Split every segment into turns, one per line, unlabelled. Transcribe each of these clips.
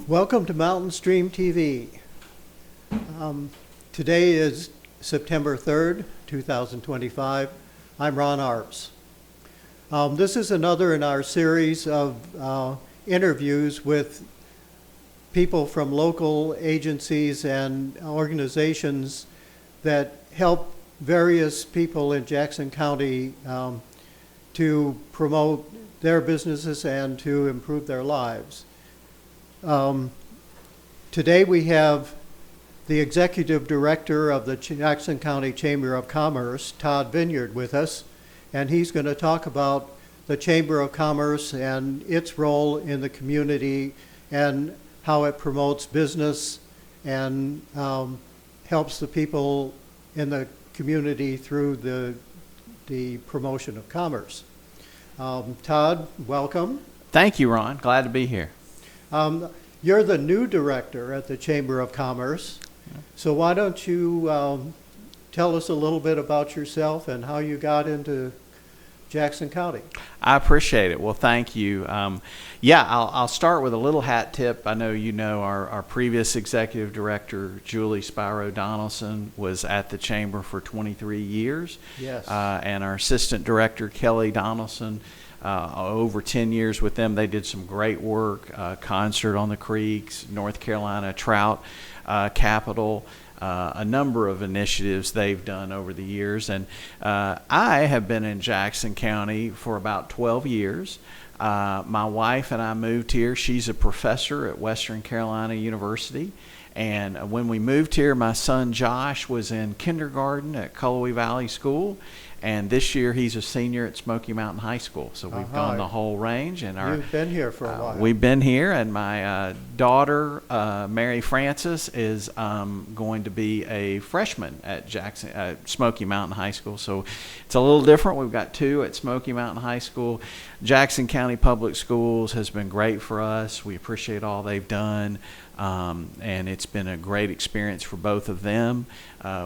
Welcome to Mountain Stream TV. Today is September 3rd, 2025. I'm Ron Arps. This is another in our series of interviews with people from local agencies and organizations that help various people in Jackson County to promote their businesses and to improve their lives. Today we have the Executive Director of the Jackson County Chamber of Commerce, Todd Vinyard, with us, and he's going to talk about the Chamber of Commerce and its role in the community and how it promotes business and helps the people in the community through the promotion of commerce. Todd, welcome.
Thank you, Ron. Glad to be here.
You're the new director at the Chamber of Commerce, so why don't you tell us a little bit about yourself and how you got into Jackson County?
I appreciate it. Well, thank you. I'll start with a little hat tip. I know you know our previous executive director, Julie Spiro Donaldson, was at the Chamber for 23 years.
Yes.
And our assistant director, Kelly Donaldson, over 10 years with them. They did some great work, Concert on the Creeks, North Carolina Trout Capital, a number of initiatives they've done over the years. And I have been in Jackson County for about 12 years. My wife and I moved here. She's a professor at Western Carolina University. And when we moved here, my son Josh was in kindergarten at Cullowhee Valley School. And this year he's a senior at Smoky Mountain High School. So we've gone the whole range. And
you've been here for a while.
We've been here, and my daughter, Mary Frances, is going to be a freshman at Smoky Mountain High School. So it's a little different. We've got two at Smoky Mountain High School. Jackson County Public Schools has been great for us. We appreciate all they've done. And it's been a great experience for both of them.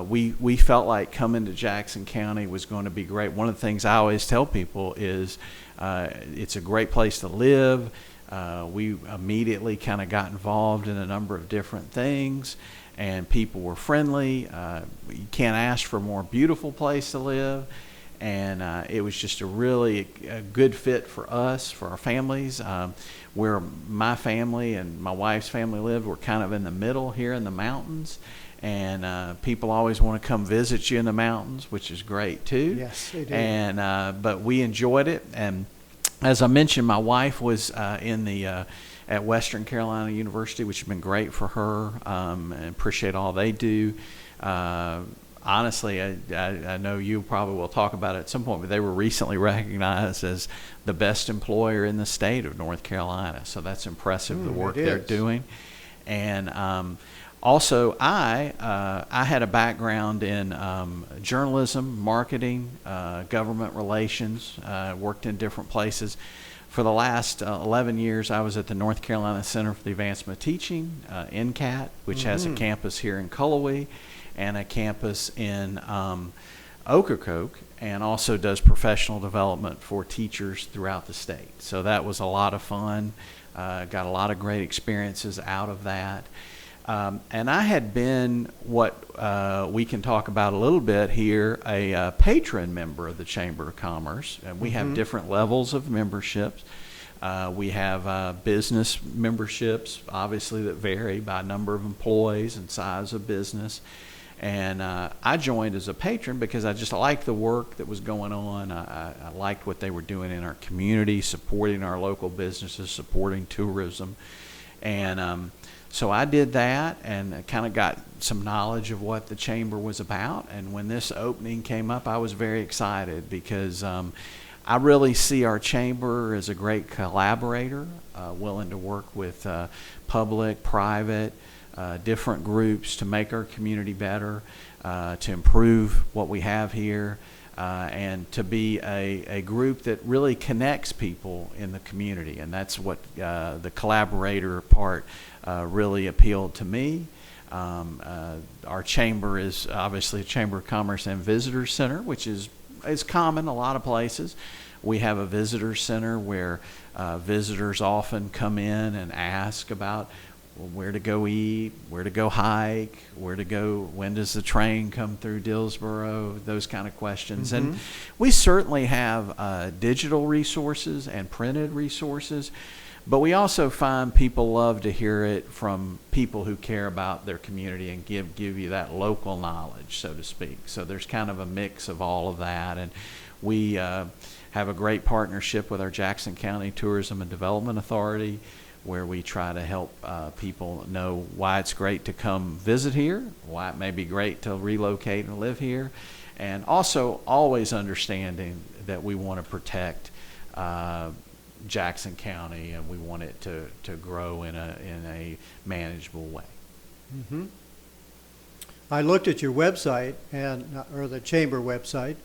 We felt like coming to Jackson County was going to be great. One of the things I always tell people is it's a great place to live. We immediately kind of got involved in a number of different things, and people were friendly. You can't ask for a more beautiful place to live. And it was just a good fit for us, for our families. Where my family and my wife's family lived, we're kind of in the middle here in the mountains. And people always want to come visit you in the mountains, which is great too.
Yes, they do.
And but we enjoyed it. And as I mentioned, my wife was at Western Carolina University, which has been great for her. And appreciate all they do. Honestly, I know you probably will talk about it at some point, but they were recently recognized as the best employer in the state of North Carolina. So that's impressive, the work they're doing. And also, I had a background in journalism, marketing, government relations, worked in different places. For the last 11 years, I was at the North Carolina Center for the Advancement of Teaching, NCAT, which has a campus here in Cullowhee and a campus in Ocracoke, and also does professional development for teachers throughout the state. So that was a lot of fun. Got a lot of great experiences out of that. And I had been what we can talk about a little bit here, a patron member of the Chamber of Commerce. And we have different levels of memberships. We have business memberships, obviously, that vary by number of employees and size of business. And I joined as a patron because I just liked the work that was going on. I liked what they were doing in our community, supporting our local businesses, supporting tourism. And so I did that and kind of got some knowledge of what the Chamber was about. And when this opening came up, I was very excited because I really see our Chamber as a great collaborator, willing to work with public, private, different groups to make our community better, to improve what we have here, and to be a group that really connects people in the community. And that's what the collaborator part really appealed to me. Our chamber is obviously a Chamber of Commerce and Visitor Center, which is common a lot of places. We have a visitor center where visitors often come in and ask about where to go eat, where to go hike, where to go, when does the train come through Dillsboro, those kind of questions.
Mm-hmm.
And we certainly have digital resources and printed resources, but we also find people love to hear it from people who care about their community and give you that local knowledge, so to speak. So there's kind of a mix of all of that. And we have a great partnership with our Jackson County Tourism and Development Authority, where we try to help people know why it's great to come visit here, why it may be great to relocate and live here, and also always understanding that we want to protect Jackson County, and we want it to grow in a manageable way.
Mm-hmm. I looked at your website or the chamber website,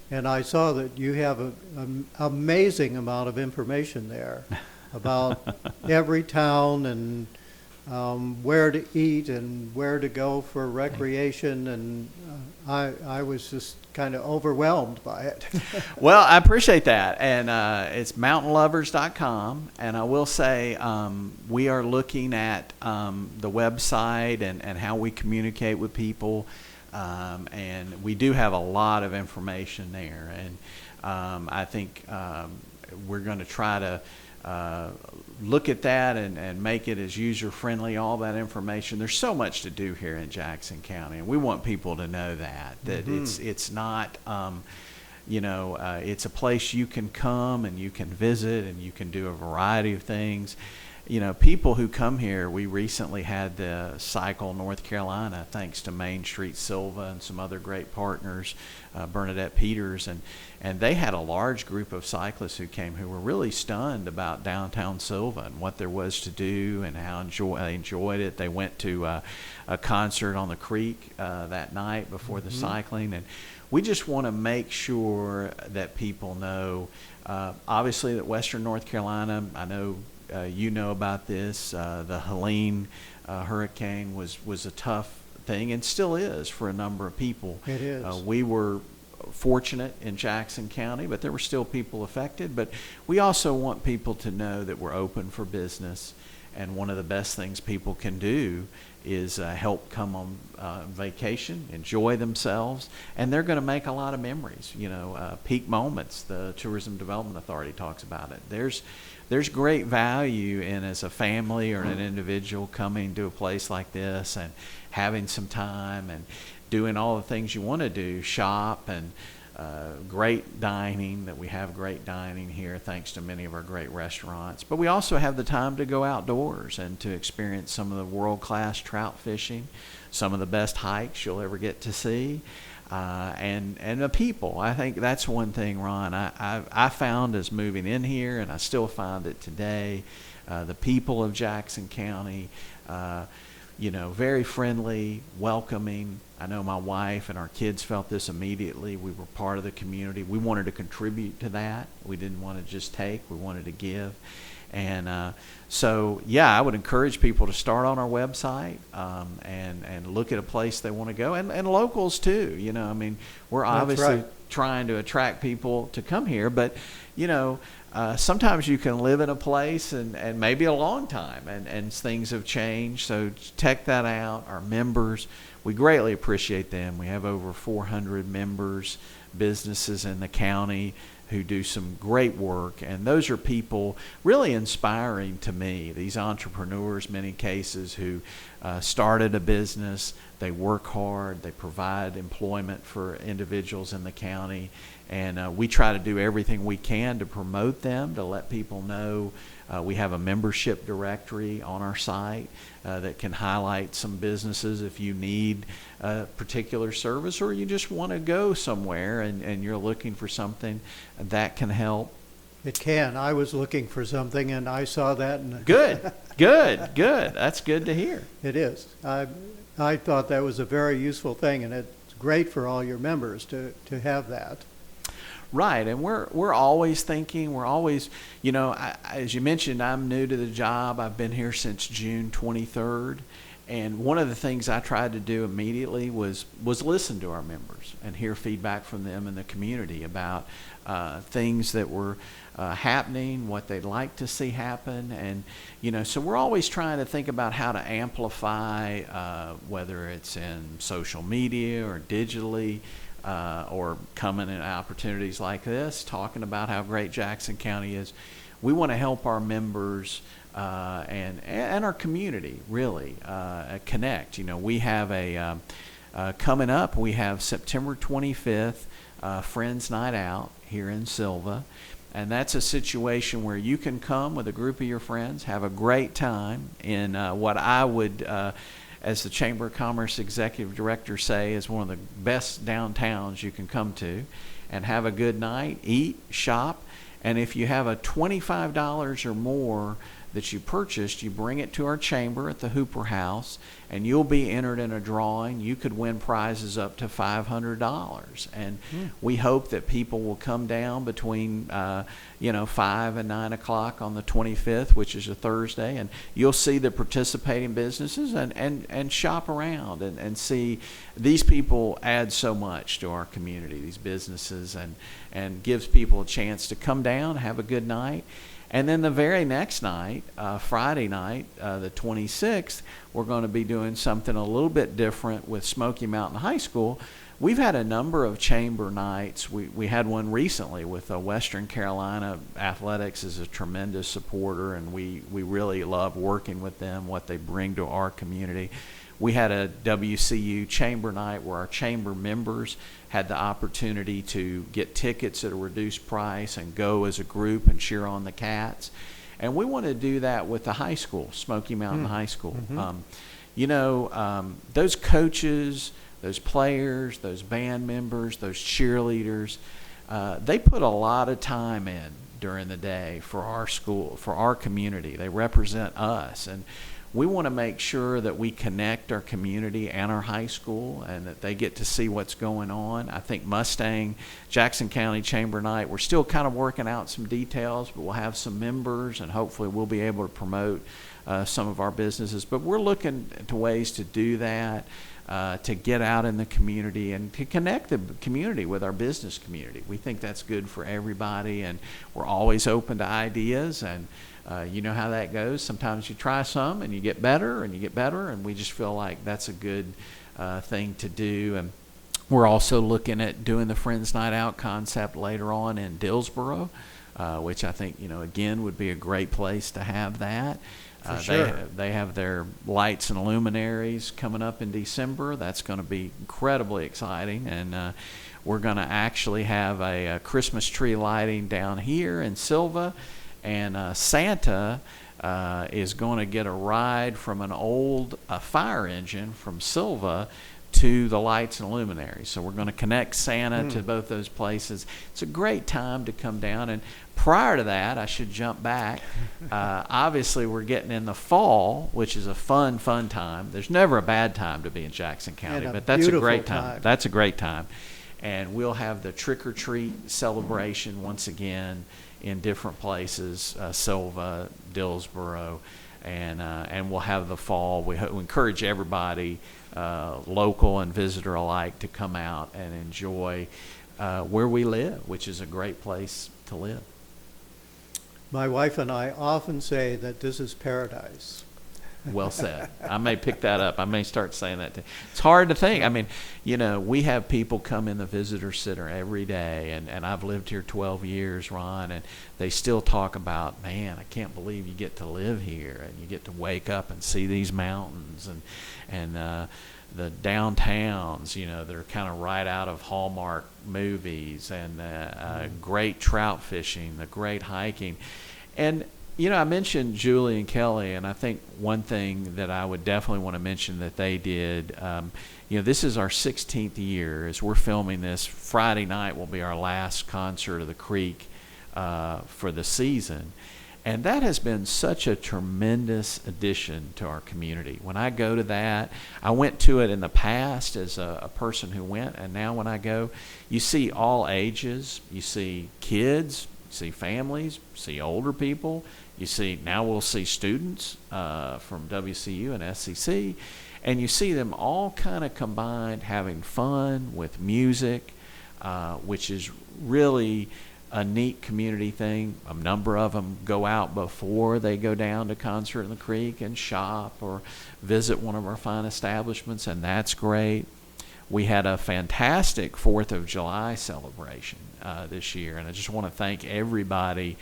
and I saw that you have an amazing amount of information there about every town and where to eat and where to go for recreation, and I was just kind of overwhelmed by it.
Well, I appreciate that, and it's mountainlovers.com, and I will say we are looking at the website and how we communicate with people, and we do have a lot of information there, and I think we're going to try to look at that and make it as user-friendly, all that information. There's so much to do here in Jackson County, and we want people to know that
Mm-hmm.
it's not, it's a place you can come and you can visit and you can do a variety of things. People who come here, we recently had the Cycle North Carolina, thanks to Main Street Silva and some other great partners, Bernadette Peters, and they had a large group of cyclists who came who were really stunned about downtown Silva and what there was to do and how they enjoyed it. They went to a concert on the creek that night before the cycling, and we just want to make sure that people know, obviously, that Western North Carolina, I know you know about this, the Helene hurricane was a tough thing and still is for a number of people.
It is.
We were fortunate in Jackson County, but there were still people affected. But we also want people to know that we're open for business, and one of the best things people can do is help come on vacation, enjoy themselves, and they're going to make a lot of memories. Peak moments. The Tourism Development Authority talks about it. There's great value in, as a family or an individual, coming to a place like this and having some time and doing all the things you want to do, shop, and great dining, that we have great dining here thanks to many of our great restaurants. But we also have the time to go outdoors and to experience some of the world-class trout fishing, some of the best hikes you'll ever get to see. And the people. I think that's one thing, Ron, I found as moving in here, and I still find it today, the people of Jackson County, very friendly, welcoming. I know my wife and our kids felt this immediately. We were part of the community. We wanted to contribute to that. We didn't want to just take. We wanted to give. And I would encourage people to start on our website and look at a place they want to go, and locals too. We're obviously trying to attract people to come here, but sometimes you can live in a place and maybe a long time, and things have changed. So check that out. Our members, we greatly appreciate them. We have over 400 members, businesses in the county who do some great work, and those are people really inspiring to me. These entrepreneurs, many cases, who started a business, they work hard, they provide employment for individuals in the county, and we try to do everything we can to promote them, to let people know. We have a membership directory on our site that can highlight some businesses if you need a particular service, or you just want to go somewhere and you're looking for something that can help.
It can. I was looking for something, and I saw that. And
Good. That's good to hear.
It is. I thought that was a very useful thing, and it's great for all your members to have that.
Right, and we're always thinking, we're always, as you mentioned, I'm new to the job. I've been here since June 23rd, And one of the things I tried to do immediately was listen to our members and hear feedback from them in the community about things that were happening, what they'd like to see happen. And, so we're always trying to think about how to amplify, whether it's in social media or digitally, or coming in opportunities like this, talking about how great Jackson County is. We want to help our members and our community really connect. We have coming up, we have September 25th, Friends Night Out here in Silva. And that's a situation where you can come with a group of your friends, have a great time in what I would, as the Chamber of Commerce Executive Director, say is one of the best downtowns you can come to, and have a good night, eat, shop. And if you have a $25 or more that you purchased, you bring it to our chamber at the Hooper House, and you'll be entered in a drawing. You could win prizes up to $500. And we hope that people will come down between 5 and 9 o'clock on the 25th, which is a Thursday, and you'll see the participating businesses and shop around and see. These people add so much to our community, these businesses, and gives people a chance to come down, have a good night. And then the very next night, Friday night, the 26th, we're going to be doing something a little bit different with Smoky Mountain High School. We've had a number of chamber nights. We had one recently with Western Carolina. Athletics is a tremendous supporter, and we really love working with them, what they bring to our community. We had a WCU chamber night where our chamber members had the opportunity to get tickets at a reduced price and go as a group and cheer on the Cats. And we want to do that with the high school, Smoky Mountain High School. Those coaches, those players, those band members, those cheerleaders, they put a lot of time in during the day for our school, for our community. They represent us. And we want to make sure that we connect our community and our high school, and that they get to see what's going on. I think Jackson County Chamber Night, we're still kind of working out some details, but we'll have some members, and hopefully we'll be able to promote some of our businesses. But we're looking to ways to do that, to get out in the community and to connect the community with our business community. We think that's good for everybody, and we're always open to ideas. And you know how that goes. Sometimes you try some and you get better and you get better, and we just feel like that's a good thing to do. And we're also looking at doing the Friends Night Out concept later on in Dillsboro, which I think, again, would be a great place to have that.
For sure.
They have their lights and luminaries coming up in December. That's going to be incredibly exciting. And we're going to actually have a Christmas tree lighting down here in Silva. And Santa is going to get a ride from an old fire engine from Silva to the lights and luminaries. So we're going to connect Santa to both those places. It's a great time to come down. And prior to that, I should jump back. Obviously, we're getting in the fall, which is a fun time. There's never a bad time to be in Jackson County, but that's a great time. That's a great time. And we'll have the trick-or-treat celebration once again in different places, Silva, Dillsboro, and we'll have the fall. We encourage everybody, local and visitor alike, to come out and enjoy where we live, which is a great place to live.
My wife and I often say that this is paradise.
Well said. I may pick that up. I may start saying that too. It's hard to think. I mean, we have people come in the visitor center every day, and I've lived here 12 years, Ron, and they still talk about, man, I can't believe you get to live here, and you get to wake up and see these mountains, and the downtowns, that are kind of right out of Hallmark movies, and great trout fishing, the great hiking. And I mentioned Julie and Kelly, and I think one thing that I would definitely want to mention that they did, this is our 16th year. As we're filming this, Friday night will be our last concert of the Creek for the season. And that has been such a tremendous addition to our community. When I go to that, I went to it in the past as a person who went, and now when I go, you see all ages. You see kids, you see families, you see older people, Now we'll see students from WCU and SCC, and you see them all kind of combined, having fun with music, which is really a neat community thing. A number of them go out before they go down to Concert in the Creek and shop or visit one of our fine establishments, and that's great. We had a fantastic 4th of July celebration this year, and I just want to thank everybody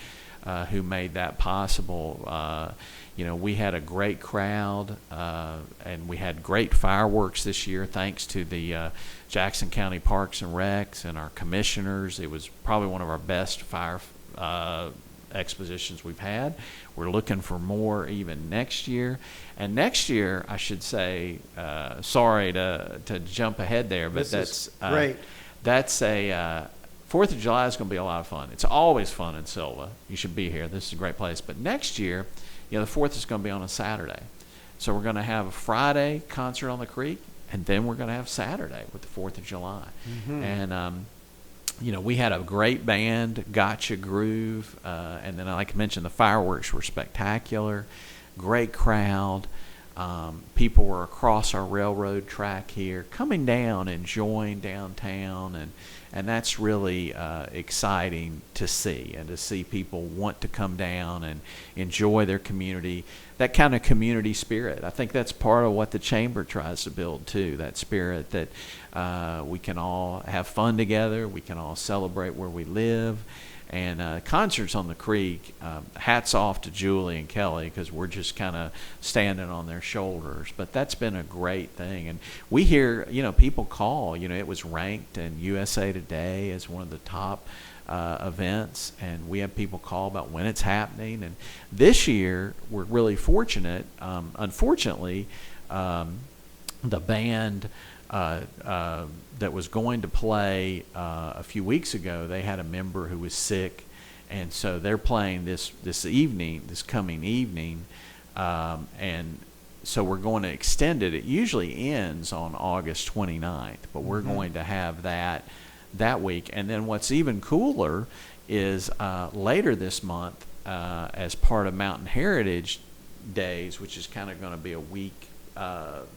who made that possible. We had a great crowd, and we had great fireworks this year thanks to the Jackson County Parks and Recs and our commissioners. It was probably one of our best fire expositions we've had. We're looking for more even next year. And next year, I should say, sorry to jump ahead there, but that's
great.
That's a 4th of July is going to be a lot of fun. It's always fun in Silva. You should be here. This is a great place. But next year, the 4th is going to be on a Saturday. So we're going to have a Friday concert on the creek, and then we're going to have Saturday with the 4th of July. Mm-hmm. And, we had a great band, Gotcha Groove, and then, like I mentioned, the fireworks were spectacular. Great crowd. People were across our railroad track here, coming down, enjoying downtown, and that's really exciting to see, and to see people want to come down and enjoy their community, that kind of community spirit. I think that's part of what the Chamber tries to build too, that spirit that we can all have fun together, we can all celebrate where we live. And concerts on the creek, hats off to Julie and Kelly, because we're just kind of standing on their shoulders. But that's been a great thing. And we hear, people call. It was ranked in USA Today as one of the top events. And we have people call about when it's happening. And this year, we're really fortunate. Unfortunately, the band that was going to play a few weeks ago, they had a member who was sick, and so they're playing this coming evening, and so we're going to extend it. It usually ends on August 29th, but we're going to have that week. And then what's even cooler is later this month, as part of Mountain Heritage Days, which is kind of going to be a week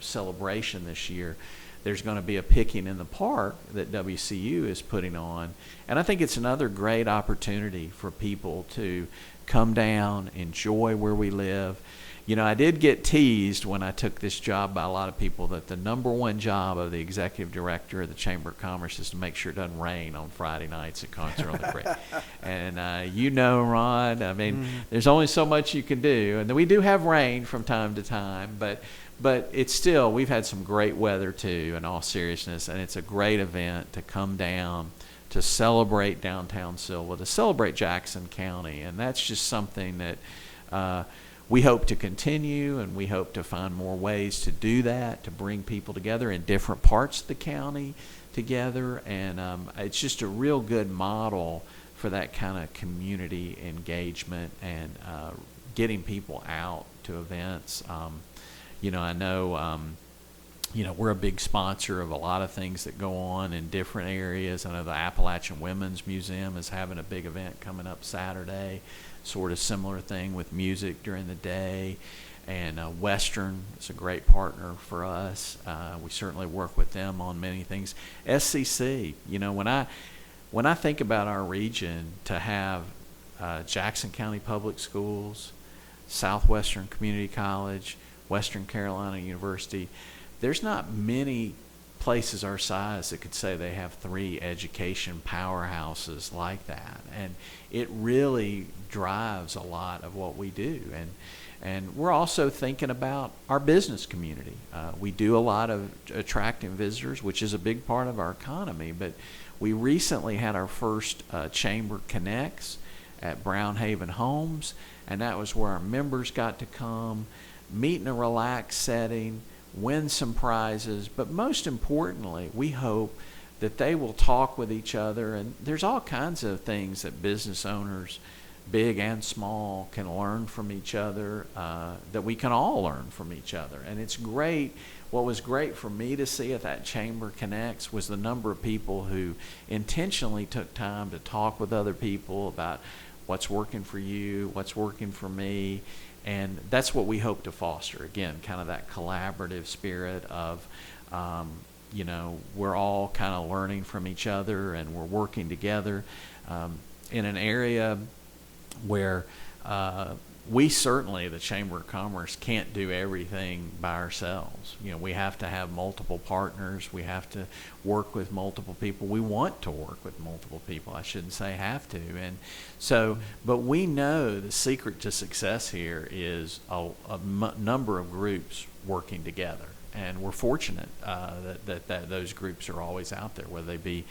celebration this year, there's going to be a picking in the park that WCU is putting on. And I think it's another great opportunity for people to come down, enjoy where we live. I did get teased when I took this job by a lot of people that the number one job of the executive director of the Chamber of Commerce is to make sure it doesn't rain on Friday nights at Concert on the Creek. And Ron, there's only so much you can do. And we do have rain from time to time, but it's still, we've had some great weather too, in all seriousness, and it's a great event to come down, to celebrate downtown Silva, to celebrate Jackson County, and that's just something that we hope to continue, and we hope to find more ways to do that, to bring people together in different parts of the county together, and it's just a real good model for that kind of community engagement and getting people out to events. I know, we're a big sponsor of a lot of things that go on in different areas. I know the Appalachian Women's Museum is having a big event coming up Saturday, sort of similar thing with music during the day. And Western is a great partner for us. We certainly work with them on many things. SCC, when I think about our region, to have Jackson County Public Schools, Southwestern Community College, Western Carolina University, there's not many places our size that could say they have 3 education powerhouses like that. And it really drives a lot of what we do. And we're also thinking about our business community. We do a lot of attracting visitors, which is a big part of our economy. But we recently had our first Chamber Connects at Brownhaven Homes, and that was where our members got to come, meet in a relaxed setting, win some prizes, but most importantly, we hope that they will talk with each other. And there's all kinds of things that business owners, big and small, can learn from each other, that we can all learn from each other. And it's great. What was great for me to see at that Chamber Connects was the number of people who intentionally took time to talk with other people about what's working for you, what's working for me. And that's what we hope to foster. Again, kind of that collaborative spirit of, we're all kind of learning from each other and we're working together in an area where we certainly, the Chamber of Commerce, can't do everything by ourselves. We have to have multiple partners. We have to work with multiple people. We want to work with multiple people. I shouldn't say have to. And so, but we know the secret to success here is a number of groups working together. And we're fortunate that those groups are always out there, whether they be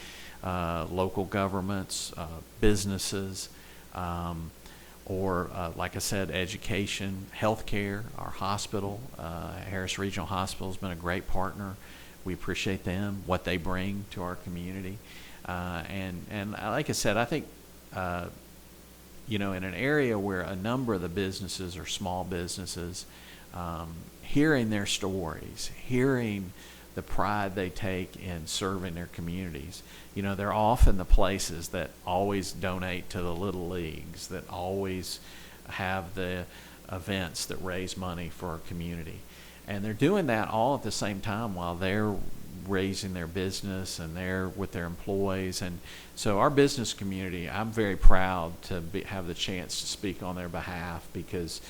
local governments, businesses, or like I said, education, healthcare, our hospital. Harris Regional Hospital has been a great partner. We appreciate them, what they bring to our community. And like I said, I think, in an area where a number of the businesses are small businesses, hearing their stories, hearing the pride they take in serving their communities. They're often the places that always donate to the little leagues, that always have the events that raise money for our community. And they're doing that all at the same time while they're raising their business and they're with their employees. And so our business community, I'm very proud to have the chance to speak on their behalf, because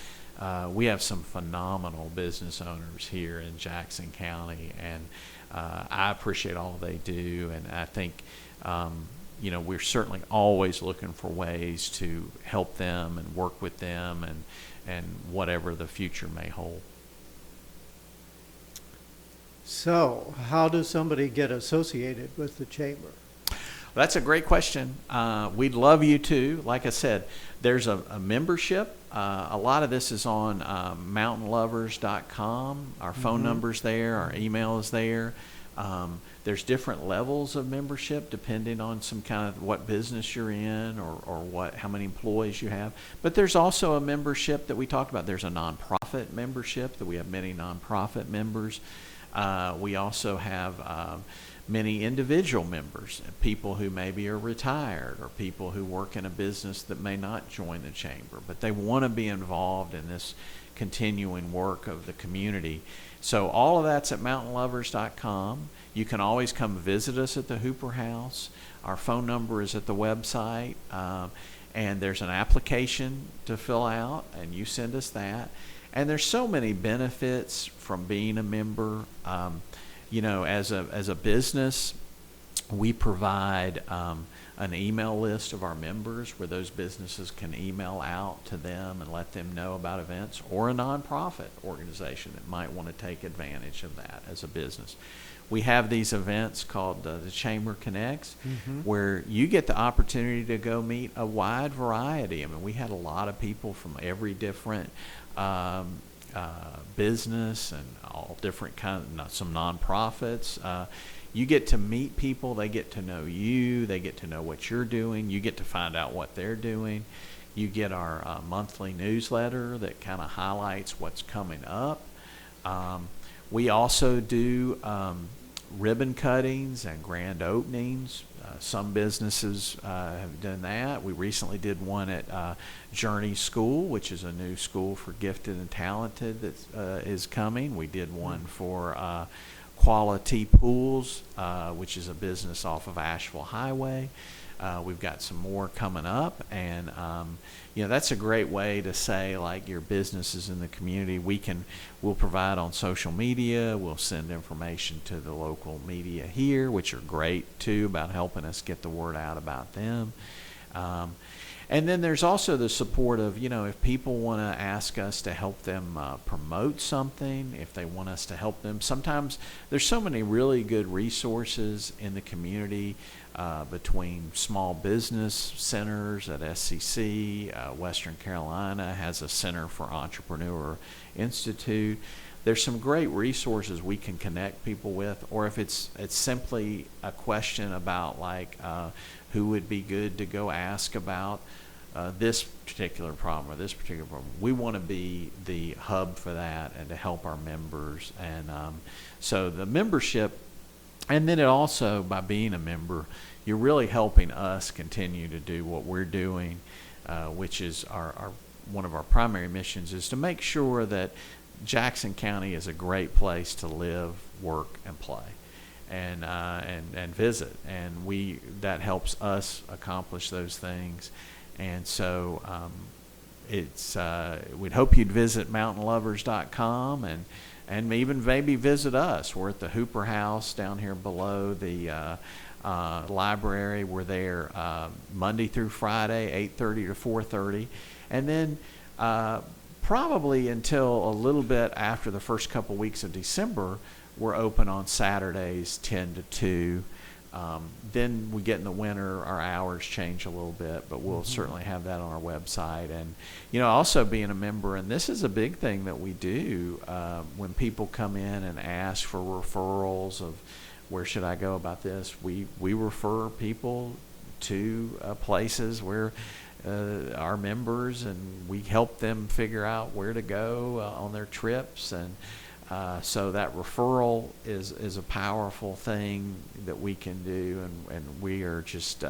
we have some phenomenal business owners here in Jackson County, and I appreciate all they do. And I think, we're certainly always looking for ways to help them and work with them and whatever the future may hold.
So, how does somebody get associated with the Chamber?
That's a great question. We'd love you to. Like I said, there's a membership. A lot of this is on mountainlovers.com. Our phone number's there. Our email is there. There's different levels of membership depending on some kind of what business you're in or how many employees you have. But there's also a membership that we talked about. There's a nonprofit membership that we have many nonprofit members. We also have many individual members, people who maybe are retired or people who work in a business that may not join the Chamber, but they want to be involved in this continuing work of the community. So all of that's at mountainlovers.com. You can always come visit us at the Hooper House. Our phone number is at the website, and there's an application to fill out, and you send us that. And there's so many benefits from being a member. As a business, we provide an email list of our members where those businesses can email out to them and let them know about events, or a nonprofit organization that might want to take advantage of that as a business. We have these events called the Chamber Connects, where you get the opportunity to go meet a wide variety. I mean, we had a lot of people from every different business and all different some nonprofits. You get to meet people. They get to know you. They get to know what you're doing. You get to find out what they're doing. You get our monthly newsletter that kind of highlights what's coming up. We also do ribbon cuttings and grand openings. Some businesses have done that. We recently did one at Journey School, which is a new school for gifted and talented that is coming. We did one for Quality Pools, which is a business off of Asheville Highway. We've got some more coming up, and that's a great way to say, like, your business is in the community. We'll provide on social media. We'll send information to the local media here, which are great too, about helping us get the word out about them. And then there's also the support of, if people want to ask us to help them promote something, if they want us to help them. Sometimes there's so many really good resources in the community between small business centers at SCC. Western Carolina has a Center for Entrepreneur Institute. There's some great resources we can connect people with, or if it's simply a question about who would be good to go ask about this particular problem or this particular problem. We want to be the hub for that and to help our members. And so the membership, and then it also, by being a member, you're really helping us continue to do what we're doing. which is our one of our primary missions, is to make sure that Jackson County is a great place to live, work, and play, and visit, and that helps us accomplish those things. And so we'd hope you'd visit mountainlovers.com and even maybe visit us. We're at the Hooper House down here below the library. We're there Monday through Friday, 8:30 to 4:30, and then probably until a little bit after the first couple weeks of December, we're open on Saturdays 10 to 2. Then we get in the winter, our hours change a little bit, but we'll certainly have that on our website. And, also being a member, and this is a big thing that we do when people come in and ask for referrals of where should I go about this, we refer people to places where our members, and we help them figure out where to go on their trips. And so that referral is a powerful thing that we can do, and we are just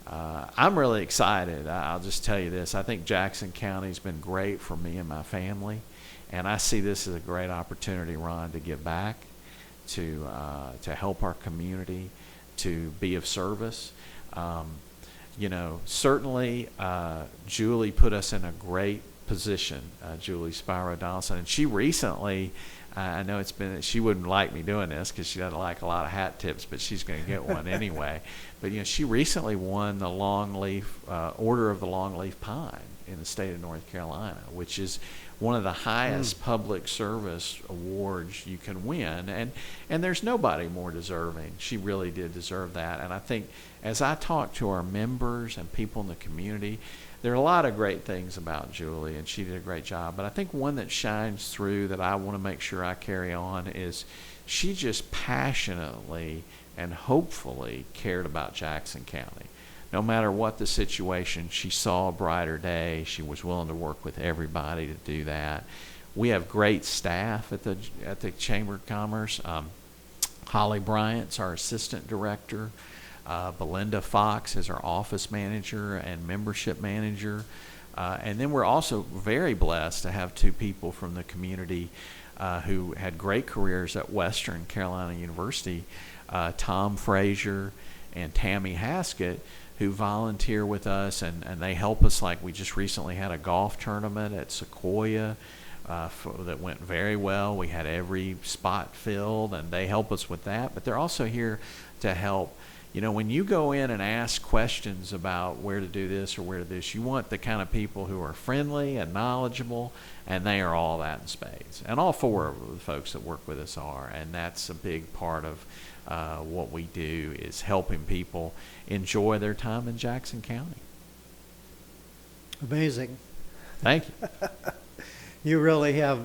I'm really excited. I'll just tell you this. I think Jackson County's been great for me and my family, and I see this as a great opportunity, Ron, to give back, to help our community, to be of service. Certainly Julie put us in a great position, Julie Spiro Donaldson, and she recently, I know she wouldn't like me doing this because she doesn't like a lot of hat tips, but she's going to get one anyway. But she recently won the Order of the Longleaf Pine in the state of North Carolina, which is one of the highest public service awards you can win, and there's nobody more deserving. She really did deserve that. And I think as I talk to our members and people in the community, there are a lot of great things about Julie, and she did a great job. But I think one that shines through that I want to make sure I carry on is she just passionately and hopefully cared about Jackson County. No matter what the situation, she saw a brighter day. She was willing to work with everybody to do that. We have great staff at the Chamber of Commerce. Holly Bryant's our assistant director. Belinda Fox is our office manager and membership manager. And then we're also very blessed to have two people from the community who had great careers at Western Carolina University, Tom Frazier and Tammy Haskett, who volunteer with us, and they help us. Like, we just recently had a golf tournament at Sequoia that went very well. We had every spot filled, and they help us with that. But they're also here to help. When you go in and ask questions about where to do this or where to do this, you want the kind of people who are friendly and knowledgeable, and they are all that in spades. And all four of the folks that work with us are, and that's a big part of what we do, is helping people enjoy their time in Jackson County.
Amazing.
Thank you.
You really have,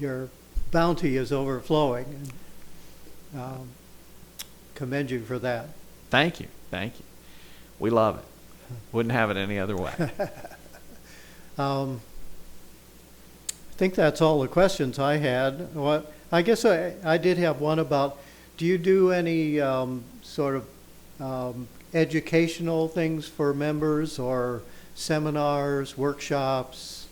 your bounty is overflowing. Commend you for that.
Thank you. We love it. Wouldn't have it any other way.
I think that's all the questions I had. I guess I did have one about, do you do any sort of educational things for members, or seminars, workshops?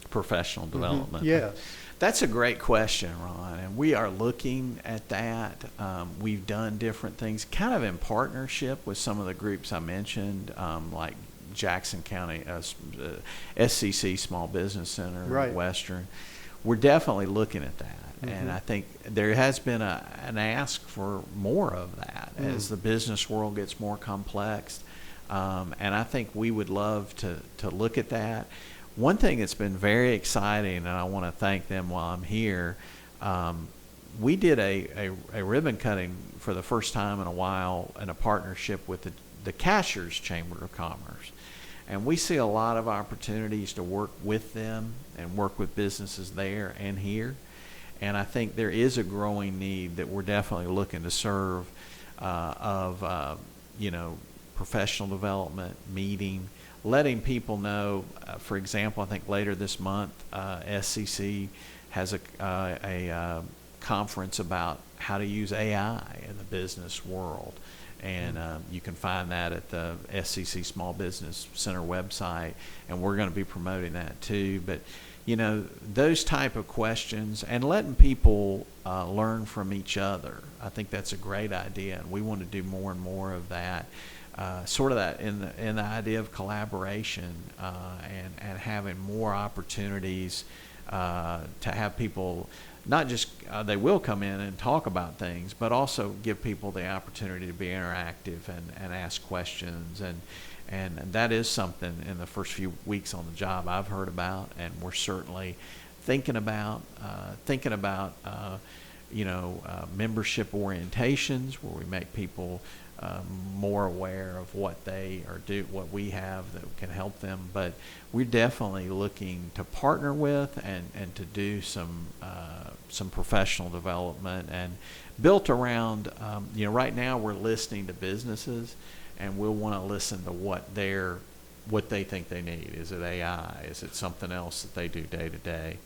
Professional development.
Yes.
That's a great question, Ron, and we are looking at that. We've done different things, kind of in partnership with some of the groups I mentioned, like Jackson County, SCC Small Business Center,
right.
Western. We're definitely looking at that, and I think there has been an ask for more of that as the business world gets more complex, and I think we would love to look at that. One thing that's been very exciting, and I want to thank them while I'm here, we did a ribbon cutting for the first time in a while in a partnership with the Cashiers Chamber of Commerce. And we see a lot of opportunities to work with them and work with businesses there and here. And I think there is a growing need that we're definitely looking to serve of professional development, meeting, letting people know. For example, I think later this month, SCC has a conference about how to use AI in the business world. And you can find that at the SCC Small Business Center website, and we're going to be promoting that too. But you know, those type of questions and letting people learn from each other, I think that's a great idea, and we want to do more and more of that. Sort of that in the idea of collaboration and having more opportunities to have people not just they will come in and talk about things, but also give people the opportunity to be interactive and ask questions, and that is something in the first few weeks on the job I've heard about, and we're certainly thinking about membership orientations where we make people more aware of what what we have that can help them. But we're definitely looking to partner with and to do some professional development and built around right now we're listening to businesses, and we'll want to listen to what they think they need. Is it AI? Is it something else that they do day to day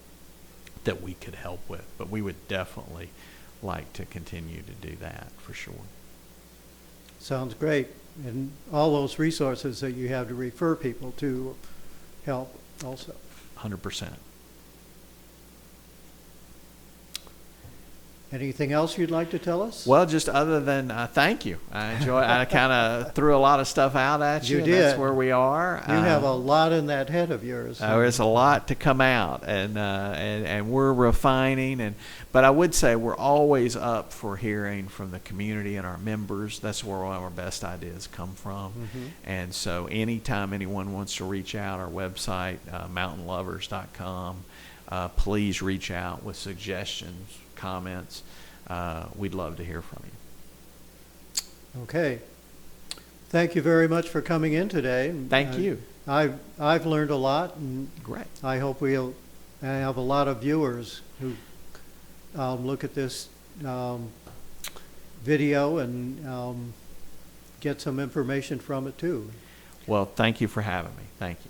that we could help with? But we would definitely like to continue to do that for sure.
Sounds great. And all those resources that you have to refer people to help also.
100%.
Anything else you'd like to tell us?
Well, just other than thank you. I kind of threw a lot of stuff out at you.
You did.
That's where we are.
You have a lot in that head of yours.
There's a lot to come out, and we're refining. But I would say we're always up for hearing from the community and our members. That's where all our best ideas come from. Mm-hmm. And so anytime anyone wants to reach out, our website, mountainlovers.com, please reach out with suggestions, comments. We'd love to hear from you.
Okay. Thank you very much for coming in today.
Thank you.
I've learned a lot, and
great.
I hope we'll have a lot of viewers who look at this video and get some information from it too.
Well, thank you for having me. Thank you.